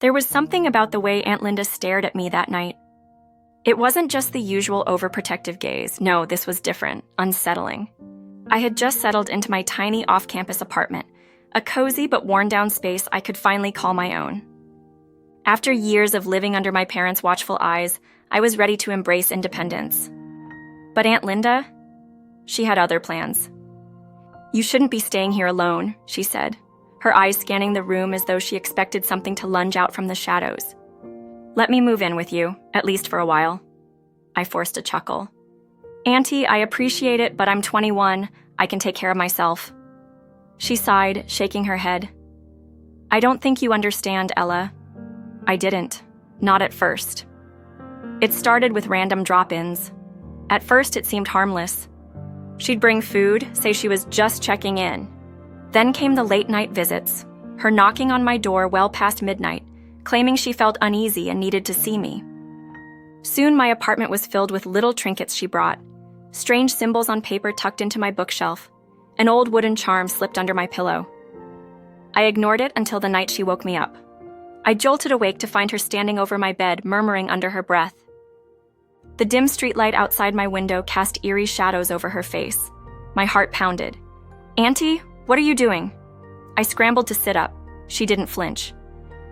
There was something about the way Aunt Linda stared at me that night. It wasn't just the usual overprotective gaze. No, this was different, unsettling. I had just settled into my tiny off-campus apartment, a cozy but worn-down space I could finally call my own. After years of living under my parents' watchful eyes, I was ready to embrace independence. But Aunt Linda? She had other plans. "You shouldn't be staying here alone," she said, her eyes scanning the room as though she expected something to lunge out from the shadows. "Let me move in with you, at least for a while." I forced a chuckle. "Auntie, I appreciate it, but I'm 21. I can take care of myself." She sighed, shaking her head. "I don't think you understand, Ella." I didn't. Not at first. It started with random drop-ins. At first, it seemed harmless. She'd bring food, say she was just checking in. Then came the late-night visits, her knocking on my door well past midnight, claiming she felt uneasy and needed to see me. Soon my apartment was filled with little trinkets she brought, strange symbols on paper tucked into my bookshelf, an old wooden charm slipped under my pillow. I ignored it until the night she woke me up. I jolted awake to find her standing over my bed, murmuring under her breath. The dim streetlight outside my window cast eerie shadows over her face. My heart pounded. "Auntie, what are you doing?" I scrambled to sit up. She didn't flinch.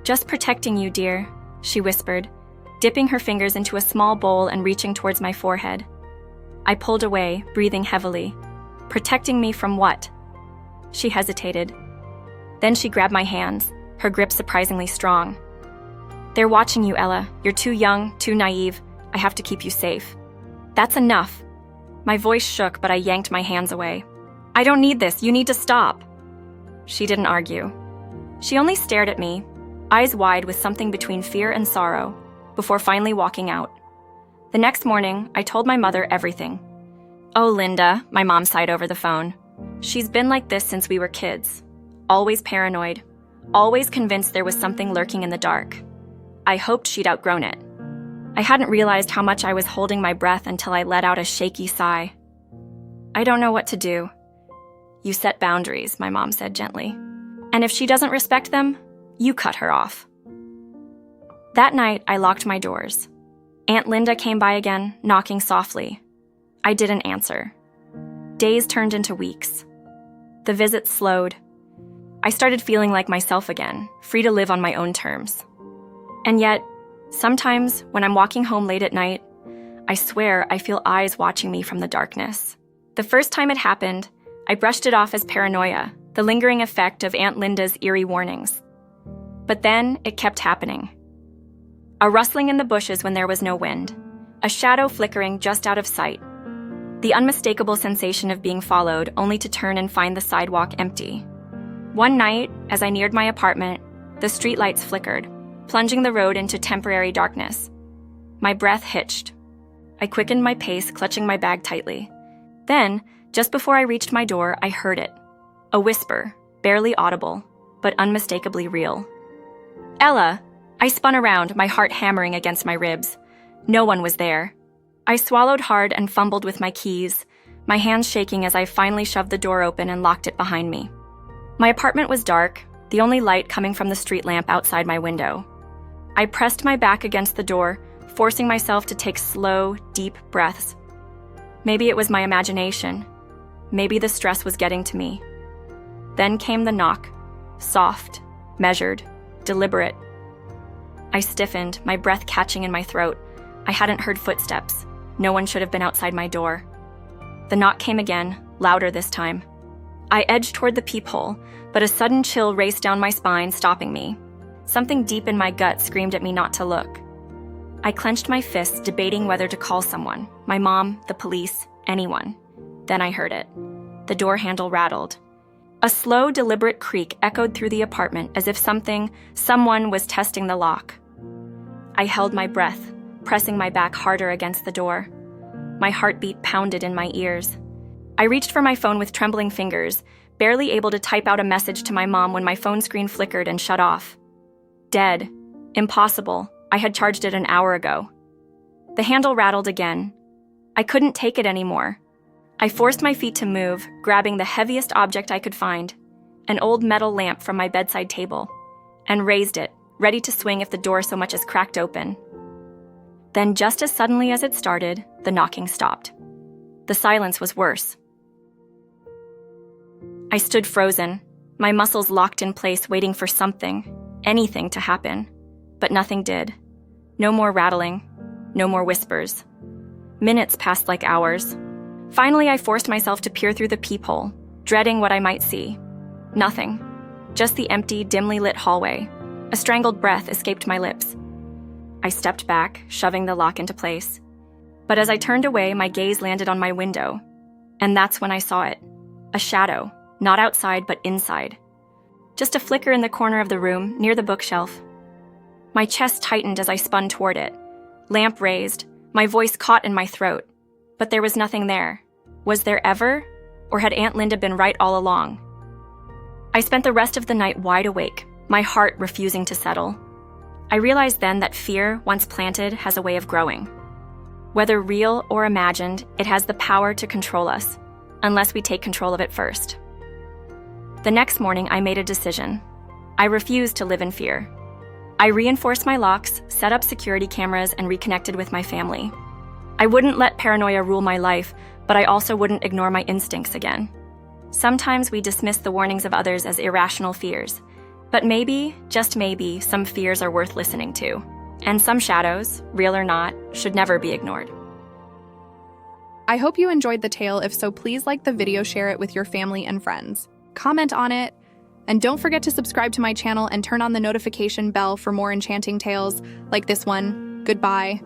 "Just protecting you, dear," she whispered, dipping her fingers into a small bowl and reaching towards my forehead. I pulled away, breathing heavily. "Protecting me from what?" She hesitated. Then she grabbed my hands, her grip surprisingly strong. "They're watching you, Ella. You're too young, too naive. I have to keep you safe." "That's enough." My voice shook, but I yanked my hands away. "I don't need this. You need to stop." She didn't argue. She only stared at me, eyes wide with something between fear and sorrow, before finally walking out. The next morning, I told my mother everything. "Oh, Linda," my mom sighed over the phone. "She's been like this since we were kids. Always paranoid. Always convinced there was something lurking in the dark. I hoped she'd outgrown it." I hadn't realized how much I was holding my breath until I let out a shaky sigh. "I don't know what to do." "You set boundaries," my mom said gently. "And if she doesn't respect them, you cut her off." That night, I locked my doors. Aunt Linda came by again, knocking softly. I didn't answer. Days turned into weeks. The visits slowed. I started feeling like myself again, free to live on my own terms. And yet, sometimes, when I'm walking home late at night, I swear I feel eyes watching me from the darkness. The first time it happened, I brushed it off as paranoia, the lingering effect of Aunt Linda's eerie warnings. But then, it kept happening. A rustling in the bushes when there was no wind, a shadow flickering just out of sight, the unmistakable sensation of being followed only to turn and find the sidewalk empty. One night, as I neared my apartment, the streetlights flickered, plunging the road into temporary darkness. My breath hitched. I quickened my pace, clutching my bag tightly. Then, just before I reached my door, I heard it. A whisper, barely audible, but unmistakably real. "Ella!" I spun around, my heart hammering against my ribs. No one was there. I swallowed hard and fumbled with my keys, my hands shaking as I finally shoved the door open and locked it behind me. My apartment was dark, the only light coming from the street lamp outside my window. I pressed my back against the door, forcing myself to take slow, deep breaths. Maybe it was my imagination. Maybe the stress was getting to me. Then came the knock, soft, measured, deliberate. I stiffened, my breath catching in my throat. I hadn't heard footsteps. No one should have been outside my door. The knock came again, louder this time. I edged toward the peephole, but a sudden chill raced down my spine, stopping me. Something deep in my gut screamed at me not to look. I clenched my fists, debating whether to call someone, my mom, the police, anyone. Then I heard it. The door handle rattled. A slow, deliberate creak echoed through the apartment as if someone was testing the lock. I held my breath, pressing my back harder against the door. My heartbeat pounded in my ears. I reached for my phone with trembling fingers, barely able to type out a message to my mom when my phone screen flickered and shut off. Dead. Impossible. I had charged it an hour ago. The handle rattled again. I couldn't take it anymore. I forced my feet to move, grabbing the heaviest object I could find, an old metal lamp from my bedside table, and raised it, ready to swing if the door so much as cracked open. Then, just as suddenly as it started, the knocking stopped. The silence was worse. I stood frozen, my muscles locked in place, waiting for something, anything to happen. But nothing did. No more rattling, no more whispers. Minutes passed like hours. Finally, I forced myself to peer through the peephole, dreading what I might see. Nothing. Just the empty, dimly lit hallway. A strangled breath escaped my lips. I stepped back, shoving the lock into place. But as I turned away, my gaze landed on my window. And that's when I saw it. A shadow, not outside, but inside. Just a flicker in the corner of the room, near the bookshelf. My chest tightened as I spun toward it. Lamp raised, my voice caught in my throat. But there was nothing there. Was there ever? Or had Aunt Linda been right all along? I spent the rest of the night wide awake, my heart refusing to settle. I realized then that fear, once planted, has a way of growing. Whether real or imagined, it has the power to control us, unless we take control of it first. The next morning, I made a decision. I refused to live in fear. I reinforced my locks, set up security cameras, and reconnected with my family. I wouldn't let paranoia rule my life, but I also wouldn't ignore my instincts again. Sometimes we dismiss the warnings of others as irrational fears, but maybe, just maybe, some fears are worth listening to. And some shadows, real or not, should never be ignored. I hope you enjoyed the tale. If so, please like the video, share it with your family and friends. Comment on it, and don't forget to subscribe to my channel and turn on the notification bell for more enchanting tales like this one. Goodbye.